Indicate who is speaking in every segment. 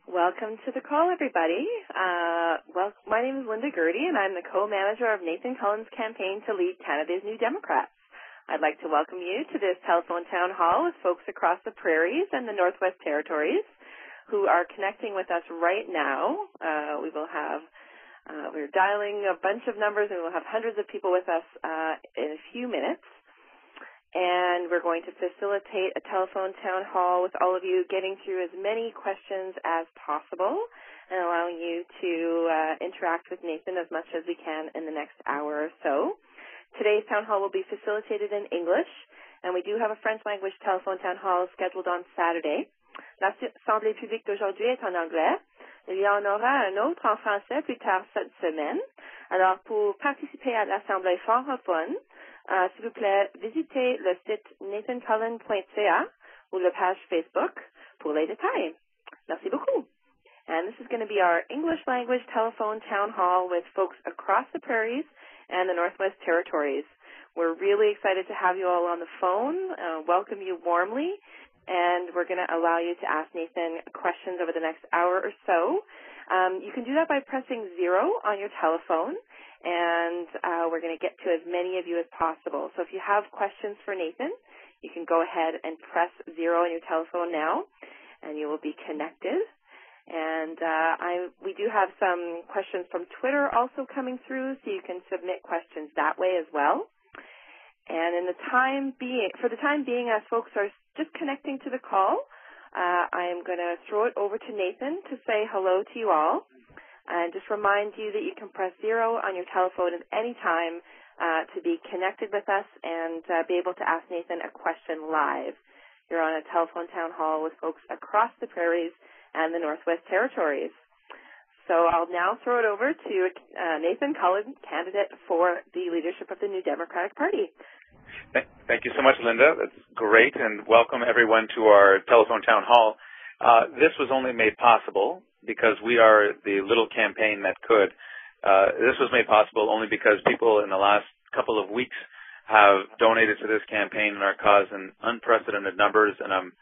Speaker 1: Welcome to the call, everybody. My name is Linda Gertie, and I'm the co-manager of Nathan Cullen's campaign to lead Canada's New Democrats. I'd like to welcome you to this telephone town hall with folks across the Prairies and the Northwest Territories who are connecting with us right now. We're dialing a bunch of numbers, and we'll have hundreds of people with us in a few minutes. And we're going to facilitate a telephone town hall with all of you, getting through as many questions as possible and allowing you to interact with Nathan as much as we can in the next hour or so. Today's town hall will be facilitated in English, and we do have a French language telephone town hall scheduled on Saturday. L'Assemblée publique d'aujourd'hui est en anglais. Il y en aura un autre en français plus tard cette semaine. Alors, pour participer à l'Assemblée francophone, s'il vous plaît, visitez le site nathancullen.ca ou la page Facebook pour les détails. Merci beaucoup. And this is going to be our English language telephone town hall with folks across the Prairies and the Northwest Territories. We're really excited to have you all on the phone, welcome you warmly, and we're going to allow you to ask Nathan questions over the next hour or so. You can do that by pressing 0 on your telephone, and we're going to get to as many of you as possible. So if you have questions for Nathan, you can go ahead and press 0 on your telephone now, and you will be connected. And we do have some questions from Twitter also coming through, so you can submit questions that way as well. And for the time being, as folks are just connecting to the call, I am going to throw it over to Nathan to say hello to you all. And just remind you that you can press 0 on your telephone at any time to be connected with us and be able to ask Nathan a question live. You're on a telephone town hall with folks across the Prairies and the Northwest Territories. So I'll now throw it over to Nathan Cullen, candidate for the leadership of the New Democratic Party.
Speaker 2: Thank you so much, Linda. That's great, and welcome everyone to our telephone town hall. This was only made possible because we are the little campaign that could. This was made possible only because people in the last couple of weeks have donated to this campaign and our cause in unprecedented numbers, and I'm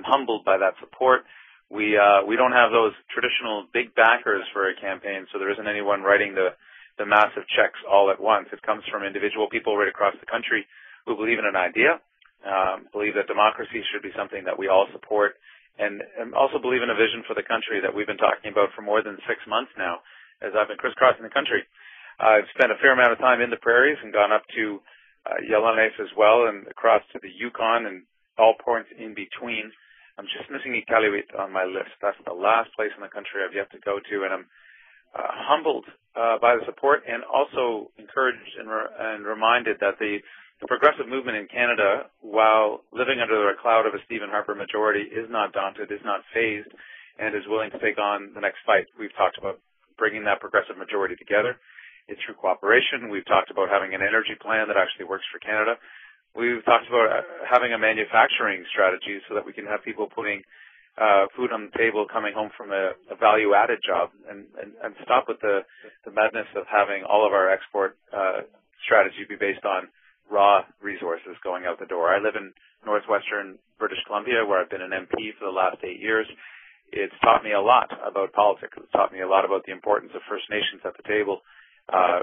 Speaker 2: humbled by that support. We don't have those traditional big backers for a campaign, so there isn't anyone writing the massive checks all at once. It comes from individual people right across the country who believe in an idea, believe that democracy should be something that we all support, and also believe in a vision for the country that we've been talking about for more than 6 months now as I've been crisscrossing the country. I've spent a fair amount of time in the Prairies and gone up to Yellowknife as well and across to the Yukon and all points in between. I'm just missing Iqaluit on my list. That's the last place in the country I've yet to go to, and I'm humbled by the support and also encouraged and reminded that the progressive movement in Canada, while living under the cloud of a Stephen Harper majority, is not daunted, is not phased, and is willing to take on the next fight. We've talked about bringing that progressive majority together. It's through cooperation. We've talked about having an energy plan that actually works for Canada. We've talked about having a manufacturing strategy so that we can have people putting food on the table coming home from a value-added job and stop with the madness of having all of our export strategy be based on raw resources going out the door. I live in northwestern British Columbia, where I've been an MP for the last 8 years. It's taught me a lot about politics. It's taught me a lot about the importance of First Nations at the table,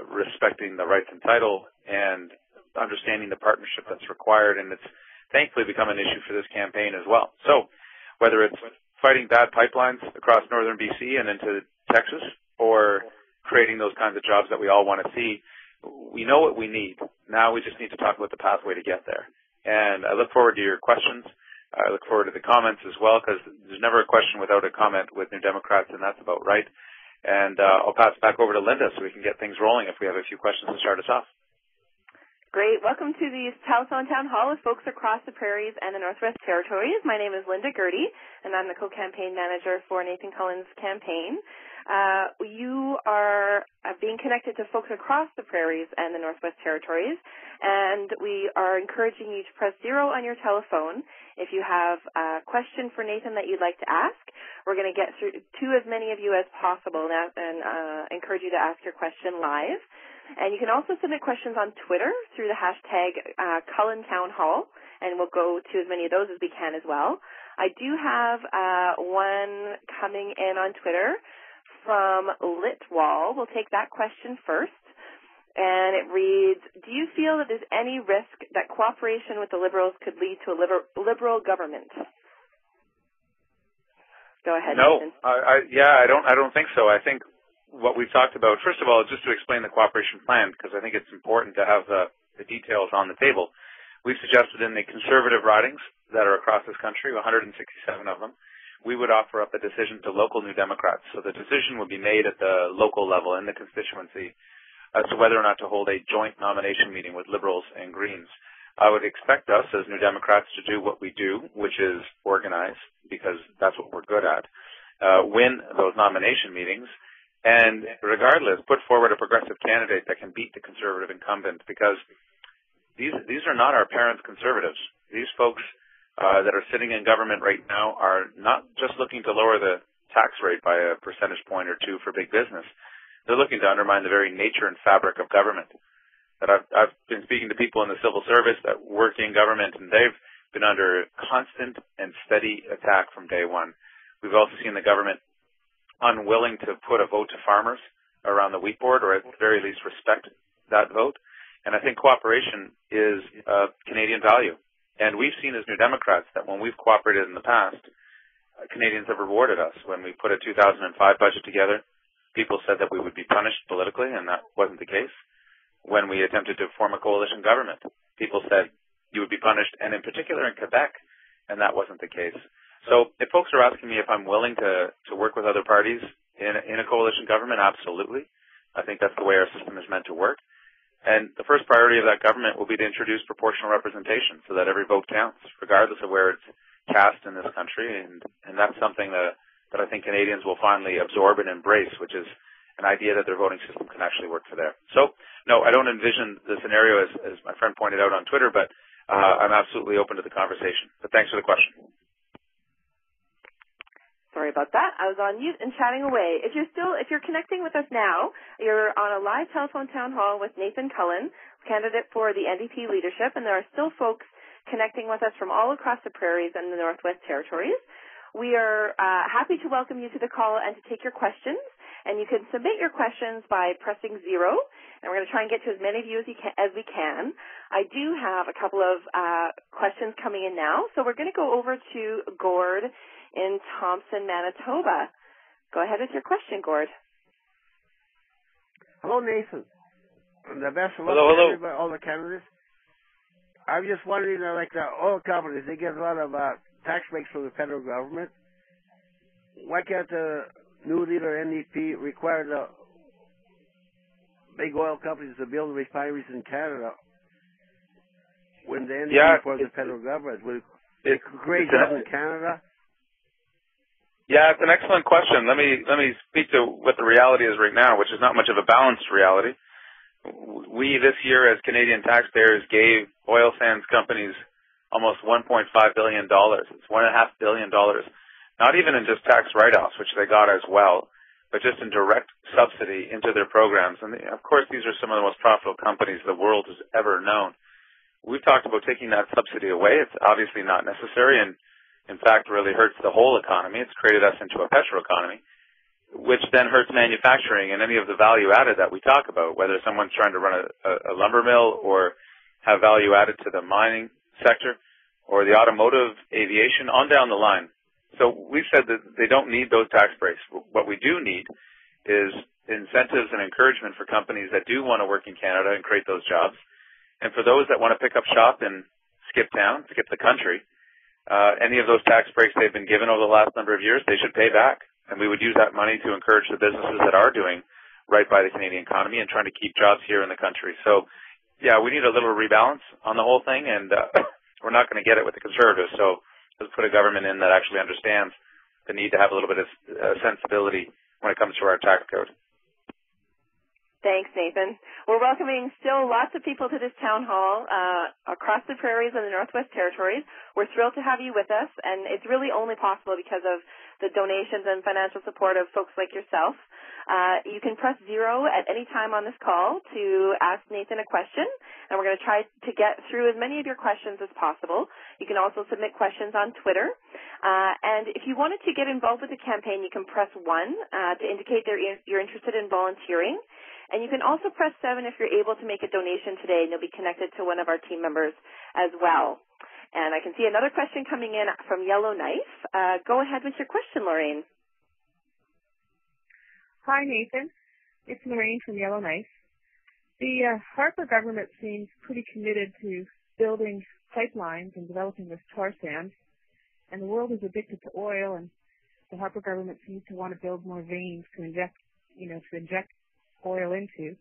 Speaker 2: respecting the rights and title, and understanding the partnership that's required, and it's thankfully become an issue for this campaign as well. So whether it's fighting bad pipelines across northern BC and into Texas, or creating those kinds of jobs that we all want to see, we know what we need. Now we just need to talk about the pathway to get there. And I look forward to your questions. I look forward to the comments as well, because there's never a question without a comment with New Democrats, and that's about right. And I'll pass it back over to Linda so we can get things rolling if we have a few questions to start us off.
Speaker 1: Great. Welcome to the telephone town hall with folks across the Prairies and the Northwest Territories. My name is Linda Gertie, and I'm the co-campaign manager for Nathan Cullen's campaign. You are being connected to folks across the Prairies and the Northwest Territories, and we are encouraging you to press 0 on your telephone if you have a question for Nathan that you'd like to ask. We're going to get through to as many of you as possible now and encourage you to ask your question live. And you can also submit questions on Twitter through the hashtag Cullen Town Hall, and we'll go to as many of those as we can as well. I do have one coming in on Twitter from Litwall. We'll take that question first. And it reads, do you feel that there's any risk that cooperation with the Liberals could lead to a liberal government? Go ahead.
Speaker 2: No,
Speaker 1: Nathan.
Speaker 2: I don't think so. I think what we've talked about, first of all, just to explain the cooperation plan, because I think it's important to have the details on the table. We've suggested in the conservative ridings that are across this country, 167 of them, we would offer up a decision to local New Democrats. So the decision would be made at the local level in the constituency as to whether or not to hold a joint nomination meeting with Liberals and Greens. I would expect us as New Democrats to do what we do, which is organize, because that's what we're good at, win those nomination meetings, and regardless, put forward a progressive candidate that can beat the conservative incumbent, because these are not our parents' conservatives. These folks that are sitting in government right now are not just looking to lower the tax rate by a percentage point or two for big business. They're looking to undermine the very nature and fabric of government. That I've been speaking to people in the civil service that work in government, and they've been under constant and steady attack from day one. We've also seen the government unwilling to put a vote to farmers around the wheat board, or at the very least respect that vote. And I think cooperation is a Canadian value. And we've seen as New Democrats that when we've cooperated in the past, Canadians have rewarded us. When we put a 2005 budget together, people said that we would be punished politically, and that wasn't the case. When we attempted to form a coalition government, people said you would be punished, and in particular in Quebec, and that wasn't the case. So if folks are asking me if I'm willing to work with other parties in a coalition government, absolutely. I think that's the way our system is meant to work. And the first priority of that government will be to introduce proportional representation so that every vote counts, regardless of where it's cast in this country. And that's something that I think Canadians will finally absorb and embrace, which is an idea that their voting system can actually work for them. So, no, I don't envision the scenario as my friend pointed out on Twitter, but I'm absolutely open to the conversation. But thanks for the question.
Speaker 1: Sorry about that. I was on mute and chatting away. If you're connecting with us now, you're on a live telephone town hall with Nathan Cullen, candidate for the NDP leadership, and there are still folks connecting with us from all across the Prairies and the Northwest Territories. We are happy to welcome you to the call and to take your questions. And you can submit your questions by pressing 0. And we're going to try and get to as many of you as we can. I do have a couple of questions coming in now. So we're going to go over to Gord in Thompson, Manitoba. Go ahead with your question, Gord.
Speaker 3: Hello, Nathan. The best of luck
Speaker 2: hello.
Speaker 3: to everybody, all the candidates. I'm just wondering, like the oil companies, they get a lot of tax breaks from the federal government. Why can't the new leader NDP require the big oil companies to build refineries in Canada when the NDP for the federal government? Would it create jobs in Canada?
Speaker 2: Yeah, it's an excellent question. Let me speak to what the reality is right now, which is not much of a balanced reality. We this year, as Canadian taxpayers, gave oil sands companies almost $1.5 billion. It's $1.5 billion. Not even in just tax write-offs, which they got as well, but just in direct subsidy into their programs. And of course, these are some of the most profitable companies the world has ever known. We've talked about taking that subsidy away. It's obviously not necessary, and in fact really hurts the whole economy. It's created us into a petroeconomy, which then hurts manufacturing and any of the value added that we talk about, whether someone's trying to run a lumber mill or have value added to the mining sector or the automotive, aviation, on down the line. So we've said that they don't need those tax breaks. What we do need is incentives and encouragement for companies that do want to work in Canada and create those jobs. And for those that want to pick up shop and skip town, skip the country, any of those tax breaks they've been given over the last number of years, they should pay back. And we would use that money to encourage the businesses that are doing right by the Canadian economy and trying to keep jobs here in the country. So, yeah, we need a little rebalance on the whole thing, and we're not going to get it with the Conservatives. So let's put a government in that actually understands the need to have a little bit of sensibility when it comes to our tax code.
Speaker 1: Thanks, Nathan. We're welcoming still lots of people to this town hall across the Prairies and the Northwest Territories. We're thrilled to have you with us, and it's really only possible because of the donations and financial support of folks like yourself. You can press 0 at any time on this call to ask Nathan a question, and we're going to try to get through as many of your questions as possible. You can also submit questions on Twitter. And if you wanted to get involved with the campaign, you can press 1 to indicate that you're interested in volunteering. And you can also press 7 if you're able to make a donation today, and you'll be connected to one of our team members as well. And I can see another question coming in from Yellowknife. Go ahead with your question, Lorraine.
Speaker 4: Hi, Nathan. It's Lorraine from Yellowknife. The Harper government seems pretty committed to building pipelines and developing this tar sands, and the world is addicted to oil, and the Harper government seems to want to build more veins to inject oil into.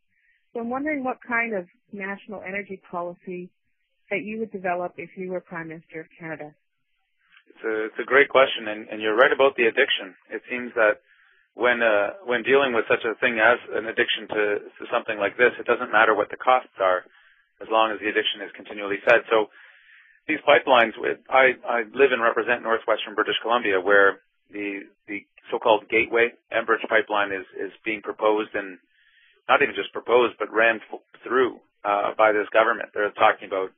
Speaker 4: So I'm wondering what kind of national energy policy that you would develop if you were Prime Minister of Canada.
Speaker 2: It's a great question, and you're right about the addiction. It seems that when dealing with such a thing as an addiction to something like this, it doesn't matter what the costs are, as long as the addiction is continually fed. So these pipelines, I live and represent northwestern British Columbia, where the so-called Gateway Enbridge pipeline is being proposed, and not even just proposed, but ran through by this government. They're talking about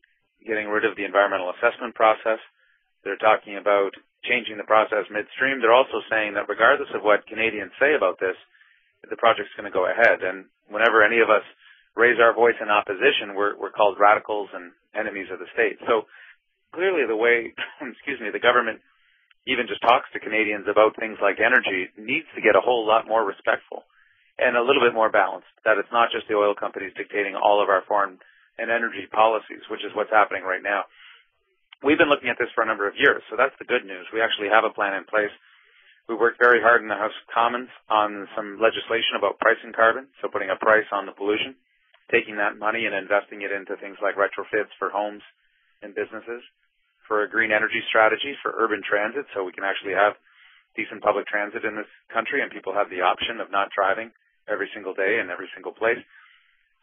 Speaker 2: getting rid of the environmental assessment process. They're talking about changing the process midstream. They're also saying that regardless of what Canadians say about this, the project's going to go ahead. And whenever any of us raise our voice in opposition, we're called radicals and enemies of the state. So clearly the way, the government even just talks to Canadians about things like energy needs to get a whole lot more respectful and a little bit more balanced, that it's not just the oil companies dictating all of our foreign and energy policies, which is what's happening right now. We've been looking at this for a number of years, so that's the good news. We actually have a plan in place. We worked very hard in the House of Commons on some legislation about pricing carbon, so putting a price on the pollution, taking that money and investing it into things like retrofits for homes and businesses, for a green energy strategy for urban transit, so we can actually have decent public transit in this country and people have the option of not driving every single day in every single place.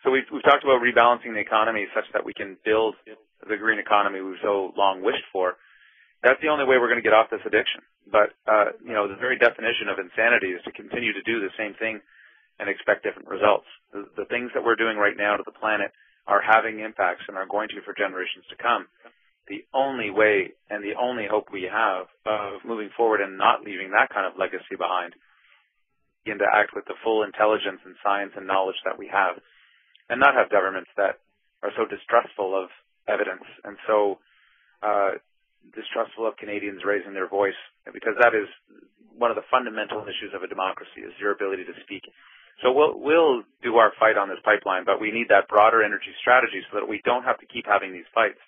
Speaker 2: So we've talked about rebalancing the economy such that we can build the green economy we've so long wished for. That's the only way we're going to get off this addiction. But, the very definition of insanity is to continue to do the same thing and expect different results. The things that we're doing right now to the planet are having impacts and are going to for generations to come. The only way and the only hope we have of moving forward and not leaving that kind of legacy behind, begin to act with the full intelligence and science and knowledge that we have, and not have governments that are so distrustful of evidence and so distrustful of Canadians raising their voice, because that is one of the fundamental issues of a democracy, is your ability to speak. So we'll do our fight on this pipeline, but we need that broader energy strategy so that we don't have to keep having these fights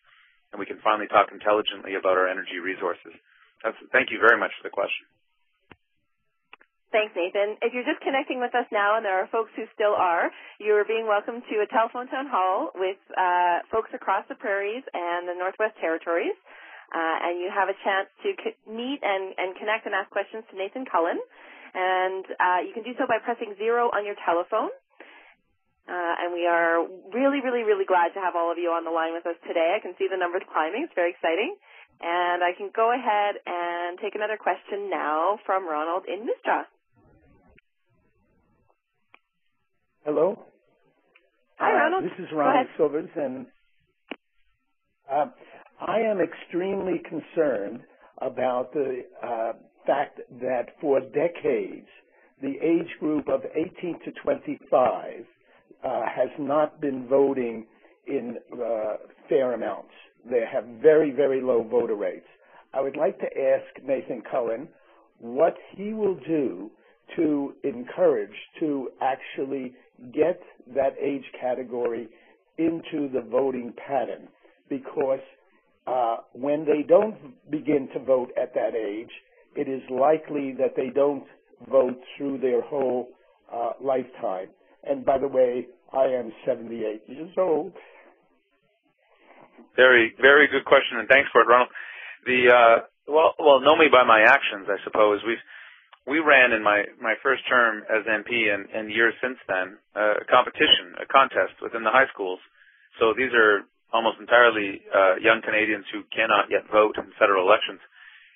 Speaker 2: and we can finally talk intelligently about our energy resources. Thank you very much for the question.
Speaker 1: Thanks, Nathan. If you're just connecting with us now, and there are folks who still are, you're being welcomed to a telephone town hall with folks across the Prairies and the Northwest Territories, and you have a chance to meet and connect and ask questions to Nathan Cullen. And you can do so by pressing 0 on your telephone. And we are really, really, really glad to have all of you on the line with us today. I can see the numbers climbing. It's very exciting. And I can go ahead and take another question now from Ronald in Moose Jaw.
Speaker 5: Hello.
Speaker 1: Hi, Ronald.
Speaker 5: This is Ronald Silvers, and I am extremely concerned about the fact that for decades, the age group of 18 to 25 has not been voting in fair amounts. They have very, very low voter rates. I would like to ask Nathan Cullen what he will do to encourage to actually get that age category into the voting pattern, because when they don't begin to vote at that age, it is likely that they don't vote through their whole lifetime. And by the way, I am 78 years old.
Speaker 2: Very, very good question, and thanks for it, Ronald. Know me by my actions, I suppose. We ran in my first term as MP and years since then a contest within the high schools. So these are almost entirely young Canadians who cannot yet vote in federal elections.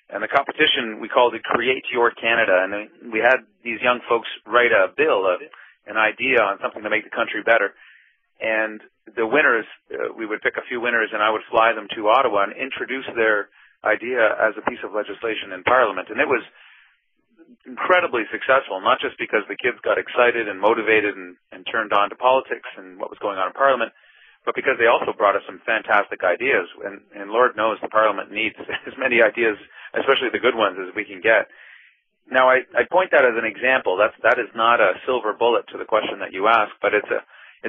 Speaker 2: And the competition, we called it Create Your Canada. And we had these young folks write a bill, an idea on something to make the country better. And the winners, we would pick a few winners, and I would fly them to Ottawa and introduce their idea as a piece of legislation in Parliament. And it was incredibly successful, not just because the kids got excited and motivated and turned on to politics and what was going on in Parliament, but because they also brought us some fantastic ideas. And Lord knows the Parliament needs as many ideas, especially the good ones, as we can get. Now, I point that as an example. That is not a silver bullet to the question that you asked, but it's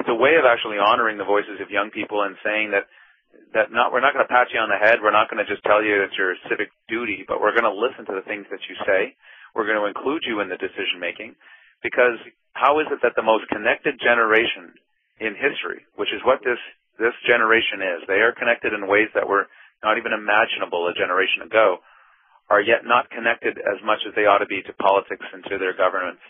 Speaker 2: a way of actually honoring the voices of young people and saying that we're not going to pat you on the head. We're not going to just tell you it's your civic duty, but we're going to listen to the things that you say. We're going to include you in the decision making, because how is it that the most connected generation in history, which is what this generation is, they are connected in ways that were not even imaginable a generation ago, are yet not connected as much as they ought to be to politics and to their governments.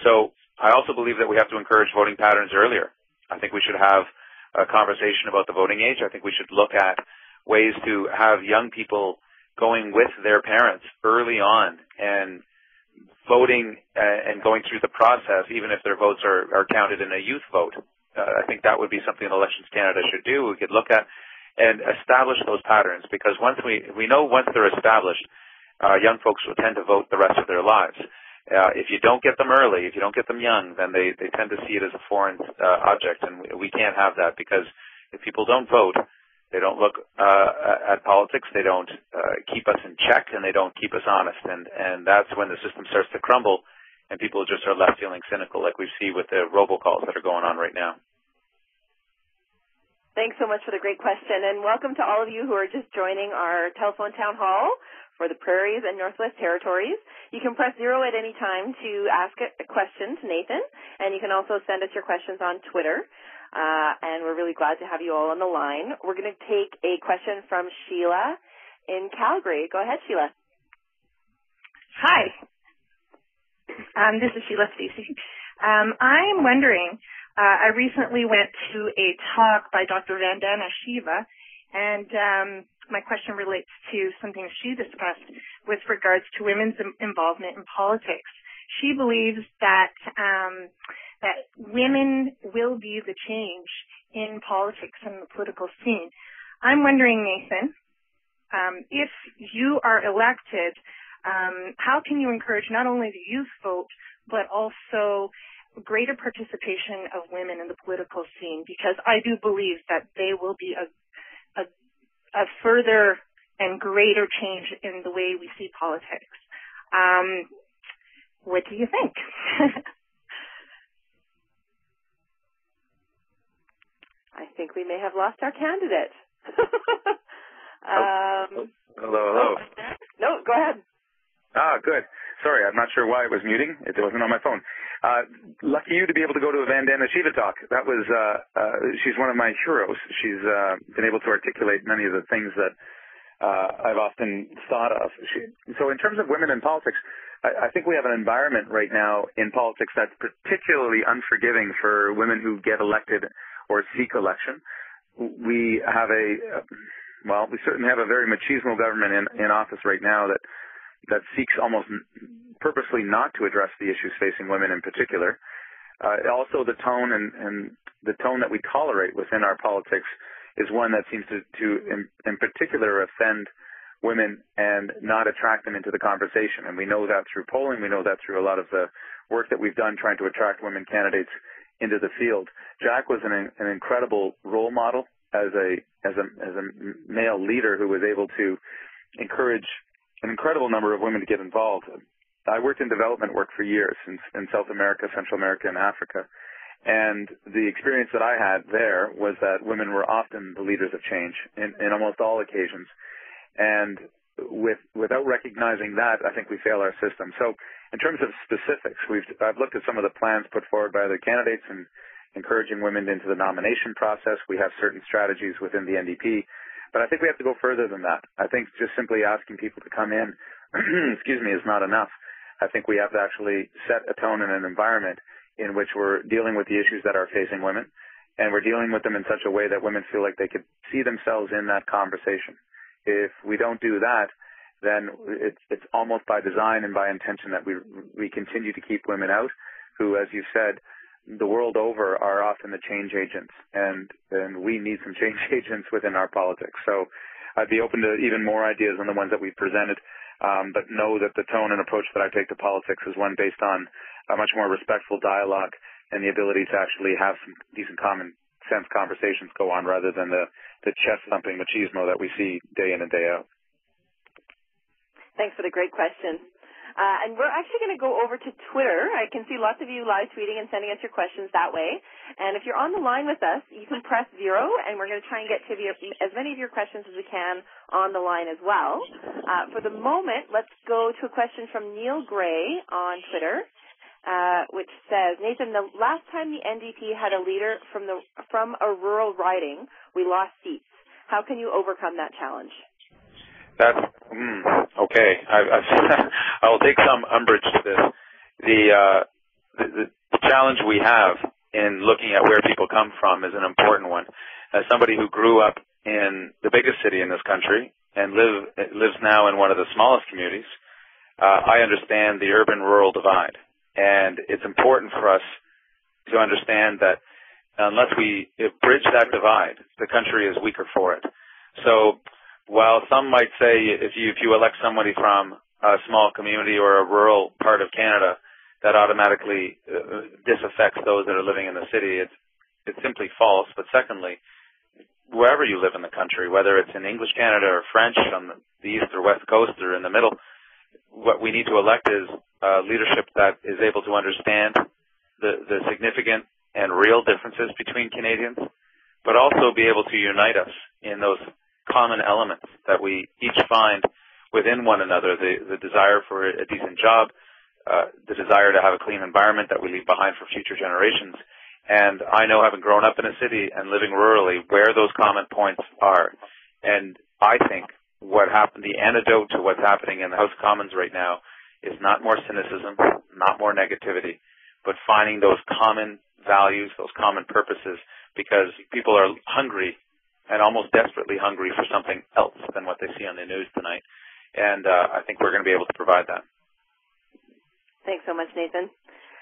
Speaker 2: So I also believe that we have to encourage voting patterns earlier. I think we should have a conversation about the voting age. I think we should look at ways to have young people going with their parents early on and voting and going through the process, even if their votes are counted in a youth vote. I think that would be something Elections Canada should do. We could look at and establish those patterns, because once we know once they're established, young folks will tend to vote the rest of their lives. If you don't get them early, if you don't get them young, then they tend to see it as a foreign object, and we can't have that, because if people don't vote, they don't look at politics, they don't keep us in check, and they don't keep us honest, and that's when the system starts to crumble, and people just are left feeling cynical, like we see with the robocalls that are going on right now.
Speaker 1: Thanks so much for the great question, and welcome to all of you who are just joining our telephone town hall for the Prairies and Northwest Territories. You can press 0 at any time to ask a question to Nathan, and you can also send us your questions on Twitter, and we're really glad to have you all on the line. We're going to take a question from Sheila in Calgary. Go ahead, Sheila.
Speaker 6: Hi. This is Sheila Stacey. I'm wondering, I recently went to a talk by Dr. Vandana Shiva, and my question relates to something she discussed with regards to women's involvement in politics. She believes that women will be the change in politics and the political scene. I'm wondering, Nathan, if you are elected, how can you encourage not only the youth vote, but also greater participation of women in the political scene? Because I do believe that they will be a further and greater change in the way we see politics. What do you think?
Speaker 1: I think we may have lost our candidate.
Speaker 2: Hello.
Speaker 1: No, go ahead.
Speaker 2: Good. Sorry, I'm not sure why it was muting. It wasn't on my phone. Lucky you to be able to go to a Vandana Shiva talk. That was, she's one of my heroes. She's been able to articulate many of the things that I've often thought of. So in terms of women in politics, I think we have an environment right now in politics that's particularly unforgiving for women who get elected or seek election. We have we certainly have a very machismo government in office right now that seeks almost purposely not to address the issues facing women in particular. Also, the tone and the tone that we tolerate within our politics is one that seems to in particular offend women and not attract them into the conversation. And we know that through polling. We know that through a lot of the work that we've done trying to attract women candidates into the field. Jack was an incredible role model as a male leader who was able to encourage an incredible number of women to get involved. I worked in development work for years in South America, Central America, and Africa. And the experience that I had there was that women were often the leaders of change in almost all occasions. And without recognizing that, I think we fail our system. So in terms of specifics, I've looked at some of the plans put forward by other candidates and encouraging women into the nomination process. We have certain strategies within the NDP. But I think we have to go further than that. I think just simply asking people to come in, is not enough. I think we have to actually set a tone and an environment in which we're dealing with the issues that are facing women, and we're dealing with them in such a way that women feel like they could see themselves in that conversation. If we don't do that, then it's almost by design and by intention that we continue to keep women out, who, as you said, the world over are often the change agents, and we need some change agents within our politics. So I'd be open to even more ideas than the ones that we've presented, but know that the tone and approach that I take to politics is one based on a much more respectful dialogue and the ability to actually have some decent common sense conversations go on rather than the chest-thumping machismo that we see day in and day out.
Speaker 1: Thanks for the great question. And we're actually going to go over to Twitter. I can see lots of you live tweeting and sending us your questions that way. And if you're on the line with us, you can press 0, and we're going to try and get to as many of your questions as we can on the line as well. For the moment, let's go to a question from Neil Gray on Twitter, which says, Nathan, the last time the NDP had a leader from a rural riding, we lost seats. How can you overcome that challenge?
Speaker 2: That's okay. I will take some umbrage to this. The challenge we have in looking at where people come from is an important one. As somebody who grew up in the biggest city in this country and lives now in one of the smallest communities, I understand the urban-rural divide, and it's important for us to understand that unless we bridge that divide, the country is weaker for it. So while some might say if you elect somebody from a small community or a rural part of Canada, that automatically disaffects those that are living in the city, it's simply false. But secondly, wherever you live in the country, whether it's in English Canada or French on the east or west coast or in the middle, what we need to elect is leadership that is able to understand the significant and real differences between Canadians, but also be able to unite us in those common elements that we each find within one another, the desire for a decent job, the desire to have a clean environment that we leave behind for future generations. And I know, having grown up in a city and living rurally, where those common points are. And I think the antidote to what's happening in the House of Commons right now is not more cynicism, not more negativity, but finding those common values, those common purposes, because people are hungry and almost desperately hungry for something else than what they see on the news tonight. And I think we're going to be able to provide that.
Speaker 1: Thanks so much, Nathan.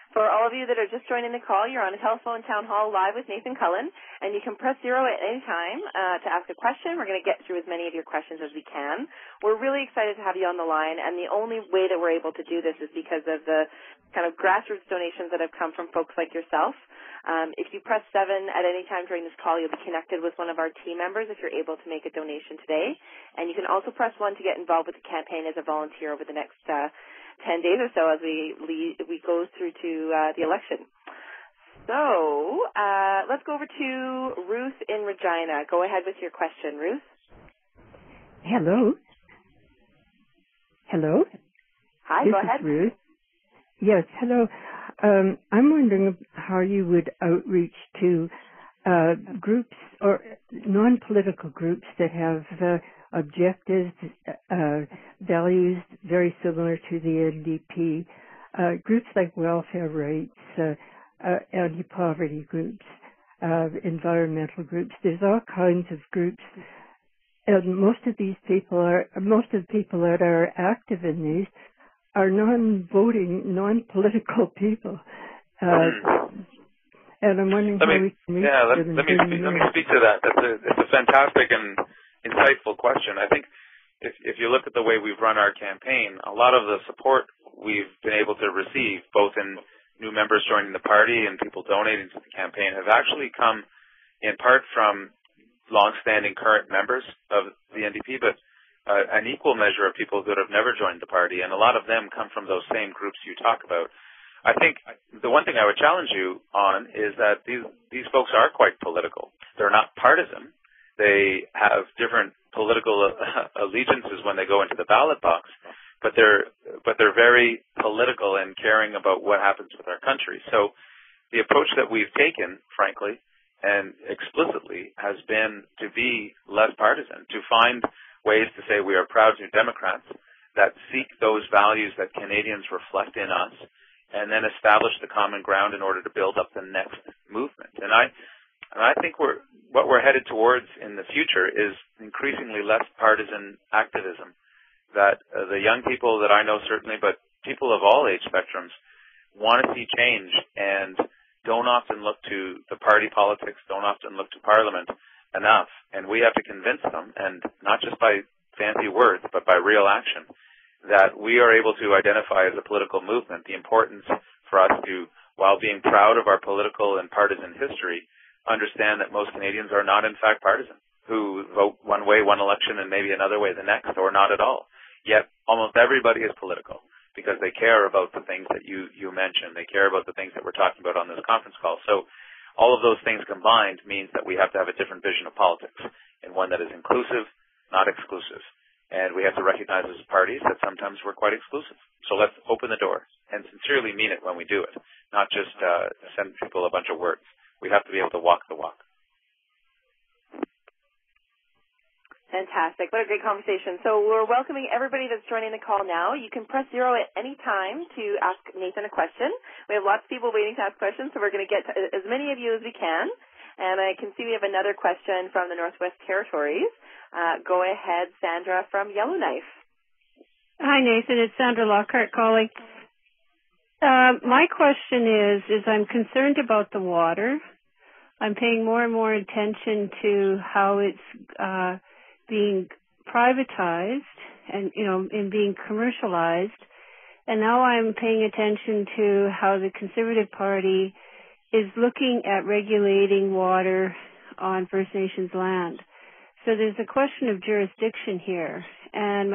Speaker 1: For all of you that are just joining the call, you're on a telephone town hall live with Nathan Cullen, and you can press 0 at any time to ask a question. We're going to get through as many of your questions as we can. We're really excited to have you on the line, and the only way that we're able to do this is because of the kind of grassroots donations that have come from folks like yourself. If you press 7 at any time during this call, you'll be connected with one of our team members if you're able to make a donation today. And you can also press 1 to get involved with the campaign as a volunteer over the next 10 days or so as we go through to the election. So let's go over to Ruth in Regina. Go ahead with your question, Ruth.
Speaker 7: Hello. Hello.
Speaker 1: Hi,
Speaker 7: this
Speaker 1: go ahead.
Speaker 7: Is Ruth. Yes, hello. I'm wondering how you would outreach to groups or non-political groups that have objectives, values very similar to the NDP, groups like welfare rights, anti-poverty groups, environmental groups. There's all kinds of groups, and most of the people that are active in these are non-voting, non-political people. And I'm wondering how we can reach them.
Speaker 2: Let me speak to that. It's a fantastic and insightful question. I think if you look at the way we've run our campaign, a lot of the support we've been able to receive, both in new members joining the party and people donating to the campaign, have actually come in part from long-standing current members of the NDP, but an equal measure of people that have never joined the party, and a lot of them come from those same groups you talk about. I think the one thing I would challenge you on is that these folks are quite political. They're not partisan. They have different political allegiances when they go into the ballot box, but they're very political and caring about what happens with our country. So the approach that we've taken, frankly, and explicitly, has been to be less partisan, to find ways to say we are proud new Democrats that seek those values that Canadians reflect in us, and then establish the common ground in order to build up the next movement. And I think what we're headed towards in the future is increasingly less partisan activism that the young people that I know certainly, but people of all age spectrums, want to see change and don't often look to the party politics, don't often look to Parliament enough. And we have to convince them, and not just by fancy words, but by real action, that we are able to identify as a political movement the importance for us to, while being proud of our political and partisan history, understand that most Canadians are not in fact partisan, who vote one way one election and maybe another way the next, or not at all. Yet almost everybody is political because they care about the things that you mentioned. They care about the things that we're talking about on this conference call. So all of those things combined means that we have to have a different vision of politics, and one that is inclusive, not exclusive. And we have to recognize as parties that sometimes we're quite exclusive. So let's open the door and sincerely mean it when we do it, not just send people a bunch of words. We have to be able to walk the walk.
Speaker 1: Fantastic. What a great conversation. So we're welcoming everybody that's joining the call now. You can press 0 at any time to ask Nathan a question. We have lots of people waiting to ask questions, so we're going to get to as many of you as we can. And I can see we have another question from the Northwest Territories. Go ahead, Sandra from Yellowknife.
Speaker 8: Hi, Nathan. It's Sandra Lockhart calling. My question is I'm concerned about the water. I'm paying more and more attention to how it's being privatized and, and being commercialized. And now I'm paying attention to how the Conservative Party is looking at regulating water on First Nations land. So there's a question of jurisdiction here. And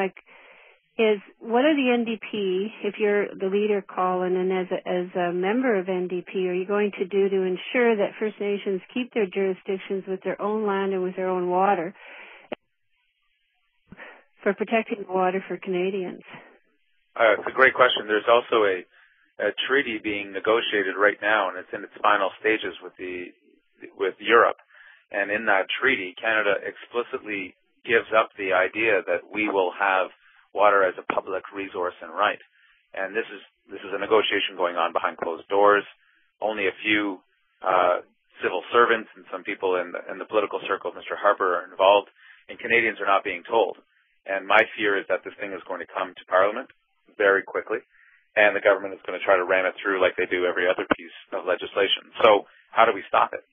Speaker 8: what are the NDP, if you're the leader, Cullen, and as a member of NDP, are you going to do to ensure that First Nations keep their jurisdictions with their own land and with their own water for protecting water for Canadians?
Speaker 2: It's a great question. There's also a treaty being negotiated right now, and it's in its final stages with Europe. And in that treaty, Canada explicitly gives up the idea that we will have water as a public resource and right. And this is a negotiation going on behind closed doors. Only a few civil servants and some people in the political circle of Mr. Harper are involved, and Canadians are not being told. And my fear is that this thing is going to come to Parliament very quickly, and the government is going to try to ram it through like they do every other piece of legislation. So how do we stop it?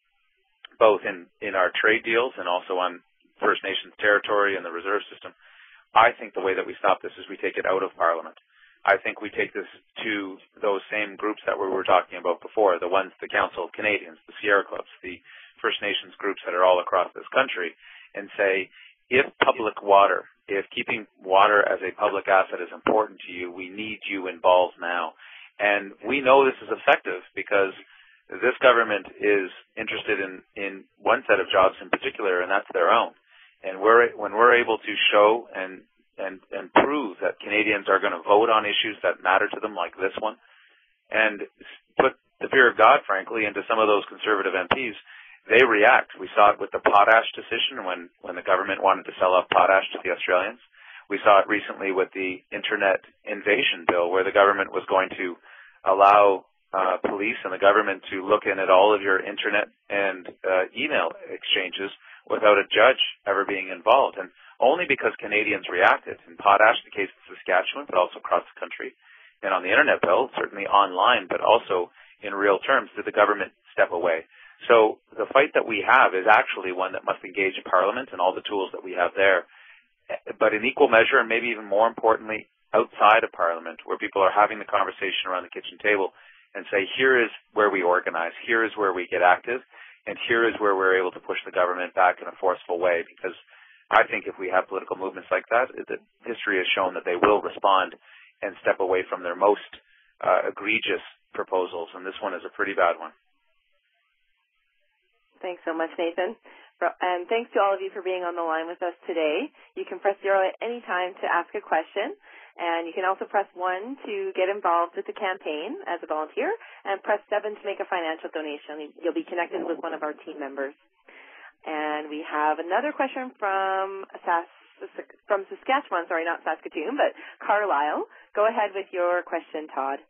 Speaker 2: Both in our trade deals and also on First Nations territory and the reserve system. I think the way that we stop this is we take it out of Parliament. I think we take this to those same groups that we were talking about before, the Council of Canadians, the Sierra Clubs, the First Nations groups that are all across this country, and say, if keeping water as a public asset is important to you, we need you involved now. And we know this is effective because this government is interested in one set of jobs in particular, and that's their own. And when we're able to show and prove that Canadians are going to vote on issues that matter to them, like this one, and put the fear of God, frankly, into some of those Conservative MPs, they react. We saw it with the potash decision when the government wanted to sell off potash to the Australians. We saw it recently with the Internet Invasion Bill, where the government was going to allow police and the government to look in at all of your Internet and email exchanges without a judge ever being involved. And only because Canadians reacted. In potash, the case in Saskatchewan, but also across the country. And on the Internet bill, certainly online, but also in real terms, did the government step away. So the fight that we have is actually one that must engage Parliament and all the tools that we have there. But in equal measure, and maybe even more importantly, outside of Parliament, where people are having the conversation around the kitchen table and say, here is where we organize, here is where we get active, and here is where we're able to push the government back in a forceful way. Because I think if we have political movements like that, history has shown that they will respond and step away from their most egregious proposals, and this one is a pretty bad one.
Speaker 1: Thanks so much, Nathan. And thanks to all of you for being on the line with us today. You can press 0 at any time to ask a question, and you can also press 1 to get involved with the campaign as a volunteer, and press 7 to make a financial donation. You'll be connected with one of our team members. And we have another question from Saskatchewan, not Saskatoon, but Carlisle. Go ahead with your question, Todd.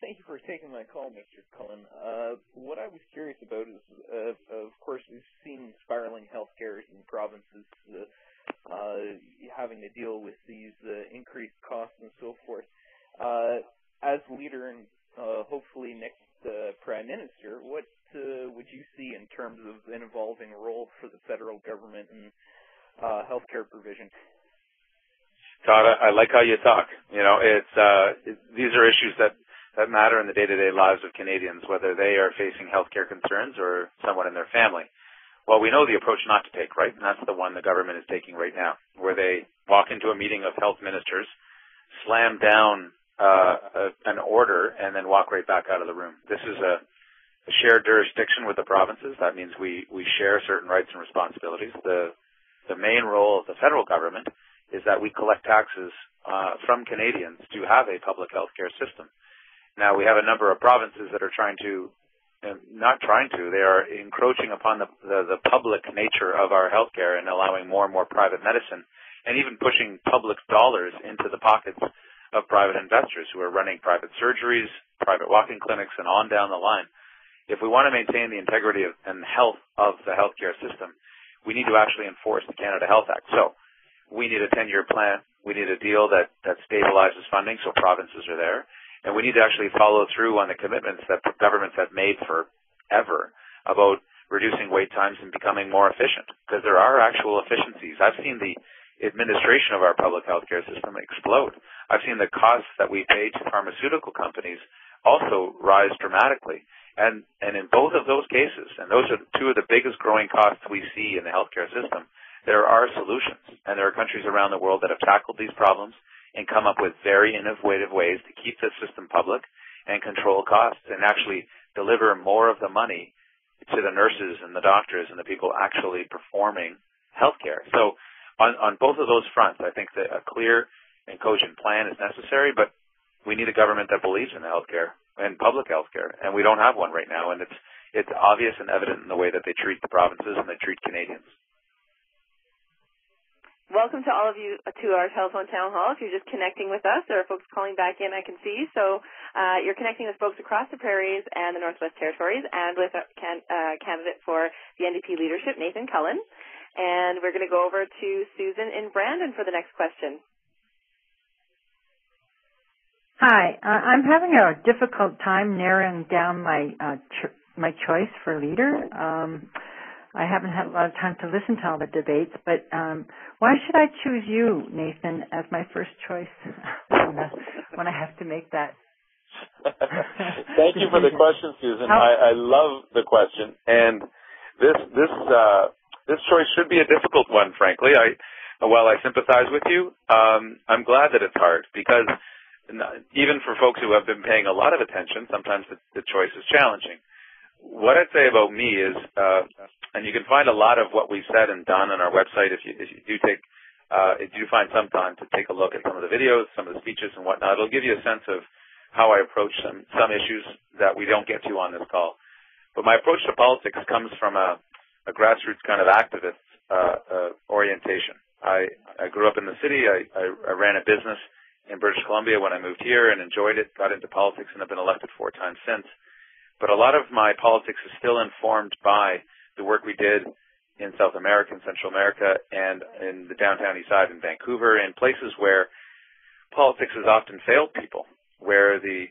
Speaker 9: Thank you for taking my call, Mr. Cullen. What I was curious about is, of course, we've seen spiraling health cares in provinces having to deal with these increased costs and so forth. As leader and hopefully next Prime Minister, what would you see in terms of an evolving role for the federal government in healthcare provision?
Speaker 2: Todd, I like how you talk. You know, these are issues that matter in the day-to-day lives of Canadians, whether they are facing healthcare concerns or someone in their family. Well, we know the approach not to take, right? And that's the one the government is taking right now, where they walk into a meeting of health ministers, slam down an order, and then walk right back out of the room. This is a shared jurisdiction with the provinces. That means we share certain rights and responsibilities. The main role of the federal government is that we collect taxes from Canadians to have a public health care system. Now, we have a number of provinces that are they are encroaching upon the public nature of our health care and allowing more and more private medicine and even pushing public dollars into the pockets of private investors who are running private surgeries, private walk-in clinics, and on down the line. If we want to maintain the integrity and health of the healthcare system, we need to actually enforce the Canada Health Act. So we need a 10-year plan. We need a deal that stabilizes funding so provinces are there. And we need to actually follow through on the commitments that governments have made forever about reducing wait times and becoming more efficient, because there are actual efficiencies. I've seen the administration of our public healthcare system explode. I've seen the costs that we pay to pharmaceutical companies also rise dramatically. And in both of those cases, and those are two of the biggest growing costs we see in the healthcare system, there are solutions. And there are countries around the world that have tackled these problems and come up with very innovative ways to keep the system public and control costs and actually deliver more of the money to the nurses and the doctors and the people actually performing healthcare. So on both of those fronts, I think that a clear and cogent plan is necessary, but we need a government that believes in healthcare and public healthcare, and we don't have one right now, and it's obvious and evident in the way that they treat the provinces and they treat Canadians.
Speaker 1: Welcome to all of you to our telephone town hall. If you're just connecting with us, there are folks calling back in, I can see. So you're connecting with folks across the Prairies and the Northwest Territories and with a candidate for the NDP leadership, Nathan Cullen. And we're going to go over to Susan in Brandon for the next question.
Speaker 10: Hi. I'm having a difficult time narrowing down my choice for leader. I haven't had a lot of time to listen to all the debates, but why should I choose you, Nathan, as my first choice when I have to make that?
Speaker 2: Thank you for the question, Susan. I love the question, and this choice should be a difficult one, frankly. While I sympathize with you, I'm glad that it's hard, because even for folks who have been paying a lot of attention, sometimes the choice is challenging. What I'd say about me is, and you can find a lot of what we've said and done on our website if you do find some time to take a look at some of the videos, some of the speeches and whatnot. It'll give you a sense of how I approach some issues that we don't get to on this call. But my approach to politics comes from a grassroots kind of activist orientation. I grew up in the city. I ran a business in British Columbia when I moved here and enjoyed it, got into politics, and have been elected 4 times since. But a lot of my politics is still informed by the work we did in South America and Central America and in the downtown east side in Vancouver, and places where politics has often failed people, where the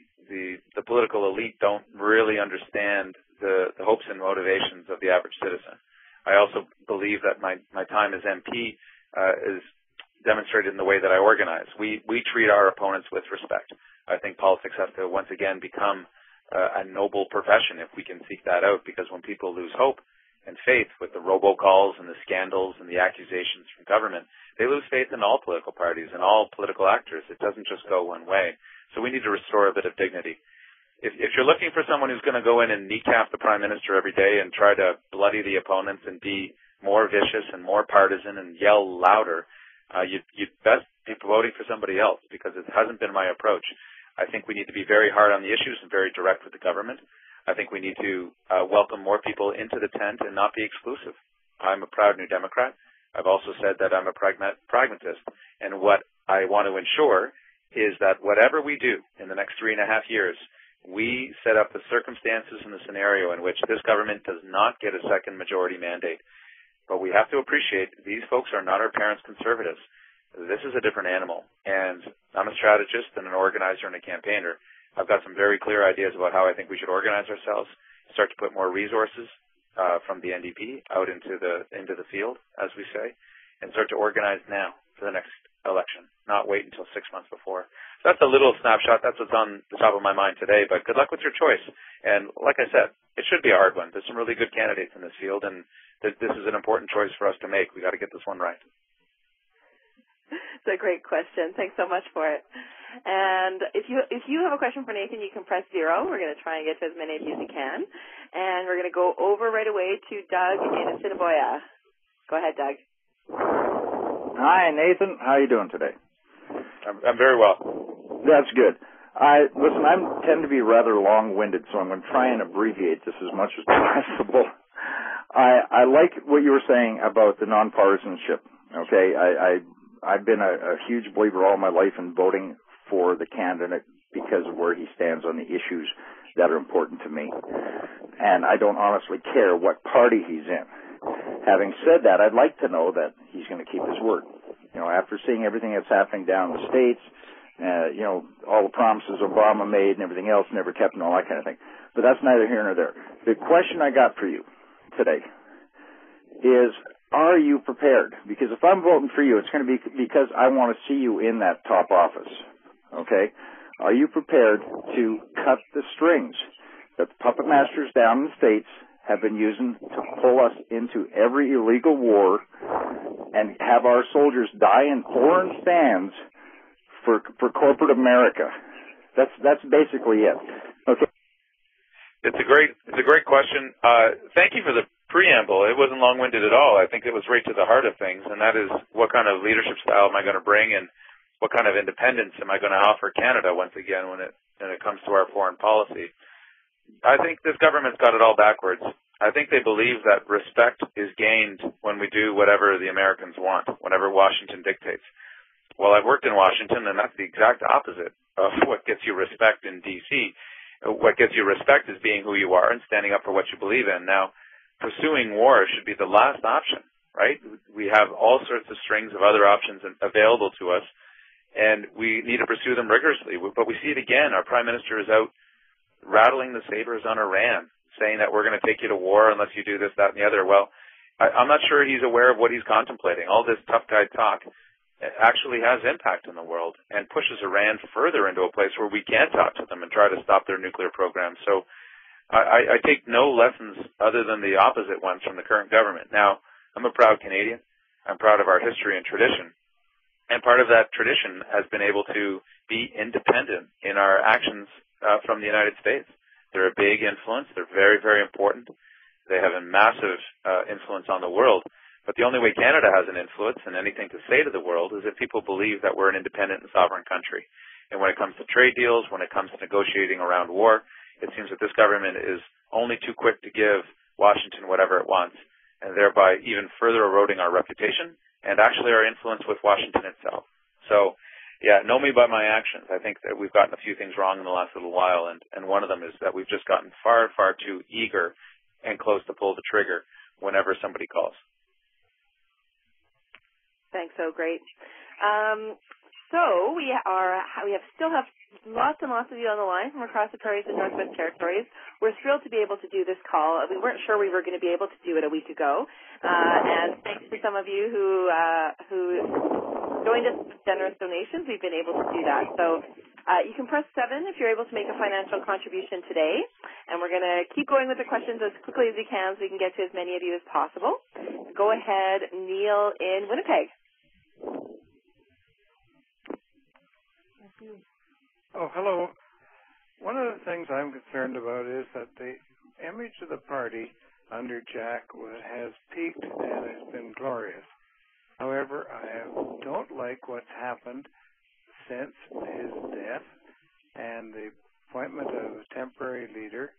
Speaker 2: political elite don't really understand the hopes and motivations of the average citizen. I also believe that my time as MP is demonstrated in the way that I organize. We treat our opponents with respect. I think politics has to once again become a noble profession if we can seek that out, because when people lose hope and faith with the robocalls and the scandals and the accusations from government, they lose faith in all political parties and all political actors. It doesn't just go one way. So we need to restore a bit of dignity. If you're looking for someone who's going to go in and kneecap the Prime Minister every day and try to bloody the opponents and be more vicious and more partisan and yell louder, you'd best be voting for somebody else, because it hasn't been my approach. I think we need to be very hard on the issues and very direct with the government. I think we need to welcome more people into the tent and not be exclusive. I'm a proud New Democrat. I've also said that I'm a pragmatist. And what I want to ensure is that whatever we do in the next 3.5 years, we set up the circumstances and the scenario in which this government does not get a second majority mandate. But we have to appreciate these folks are not our parents' conservatives. This is a different animal. And I'm a strategist and an organizer and a campaigner. I've got some very clear ideas about how I think we should organize ourselves, start to put more resources from the NDP out into the field, as we say, and start to organize now for the next election, not wait until 6 months before. So that's a little snapshot. That's what's on the top of my mind today, but good luck with your choice. And like I said, it should be a hard one. There's some really good candidates in this field, and this is an important choice for us to make. We got to get this one right.
Speaker 1: It's a great question. Thanks so much for it. And if you have a question for Nathan, you can press 0. We're going to try and get to as many of you as we can. And we're going to go over right away to Doug in Assiniboia. Go ahead, Doug.
Speaker 11: Hi, Nathan. How are you doing today?
Speaker 2: I'm very well.
Speaker 11: That's good. I tend to be rather long-winded, so I'm going to try and abbreviate this as much as possible. I like what you were saying about the nonpartisanship. Okay, I've been a huge believer all my life in voting for the candidate because of where he stands on the issues that are important to me. And I don't honestly care what party he's in. Having said that, I'd like to know that he's going to keep his word. You know, after seeing everything that's happening down in the States, you know, all the promises Obama made and everything else never kept and all that kind of thing. But that's neither here nor there. The question I got for you today is, are you prepared? Because if I'm voting for you, it's going to be because I want to see you in that top office. Okay? Are you prepared to cut the strings that the puppet masters down in the States have been using to pull us into every illegal war and have our soldiers die in foreign stands for corporate America? That's basically it. Okay.
Speaker 2: It's a great question. Thank you for the preamble. It wasn't long-winded at all. I think it was right to the heart of things, and that is what kind of leadership style am I going to bring, and what kind of independence am I going to offer Canada once again when it comes to our foreign policy. I think this government's got it all backwards. I think they believe that respect is gained when we do whatever the Americans want, whatever Washington dictates. Well, I've worked in Washington, and that's the exact opposite of what gets you respect in D.C. What gets you respect is being who you are and standing up for what you believe in. Now, pursuing war should be the last option, right? We have all sorts of strings of other options available to us, and we need to pursue them rigorously. But we see it again. Our Prime Minister is out rattling the sabers on Iran, saying that we're going to take you to war unless you do this, that, and the other. Well, I'm not sure he's aware of what he's contemplating. All this tough guy talk actually has impact in the world and pushes Iran further into a place where we can't talk to them and try to stop their nuclear program. So I take no lessons other than the opposite ones from the current government. Now, I'm a proud Canadian. I'm proud of our history and tradition. And part of that tradition has been able to be independent in our actions from the United States. They're a big influence. They're very, very important. They have a massive influence on the world. But the only way Canada has an influence and anything to say to the world is if people believe that we're an independent and sovereign country. And when it comes to trade deals, when it comes to negotiating around war, it seems that this government is only too quick to give Washington whatever it wants, and thereby even further eroding our reputation and actually our influence with Washington itself. So, yeah, know me by my actions. I think that we've gotten a few things wrong in the last little while, and one of them is that we've just gotten far, far too eager and close to pull the trigger whenever somebody calls.
Speaker 1: Thanks. So great. So we still have lots and lots of you on the line from across the Prairies and Northwest Territories. We're thrilled to be able to do this call. We weren't sure we were going to be able to do it a week ago, and thanks to some of you who joined us with generous donations, we've been able to do that. So you can press 7 if you're able to make a financial contribution today, and we're going to keep going with the questions as quickly as we can so we can get to as many of you as possible. Go ahead, Neil in Winnipeg.
Speaker 12: Oh, hello. One of the things I'm concerned about is that the image of the party under Jack has peaked and has been glorious. However, I don't like what's happened since his death and the appointment of a temporary leader.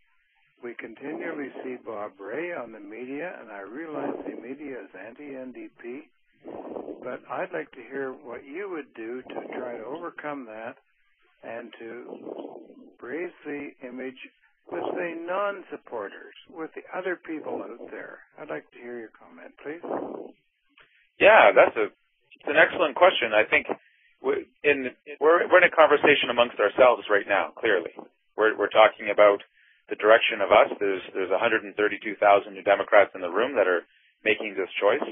Speaker 12: We continually see Bob Ray on the media, and I realize the media is anti-NDP, but I'd like to hear what you would do to try to overcome that and to raise the image with the non-supporters, with the other people out there? I'd like to hear your comment, please.
Speaker 2: Yeah, it's an excellent question. I think we're in a conversation amongst ourselves right now. Clearly, we're talking about the direction of us. There's 132,000 New Democrats in the room that are making this choice.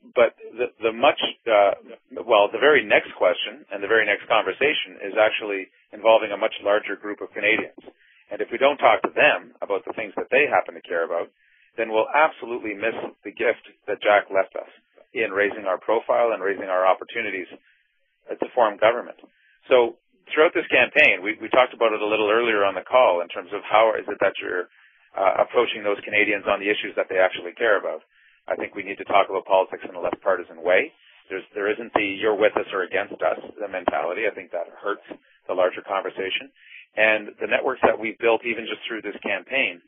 Speaker 2: But the very next question and the very next conversation is actually involving a much larger group of Canadians. And if we don't talk to them about the things that they happen to care about, then we'll absolutely miss the gift that Jack left us in raising our profile and raising our opportunities to form government. So throughout this campaign, we talked about it a little earlier on the call in terms of how is it that you're approaching those Canadians on the issues that they actually care about. I think we need to talk about politics in a less partisan way. There isn't the you're with us or against us the mentality. I think that hurts the larger conversation. And the networks that we've built even just through this campaign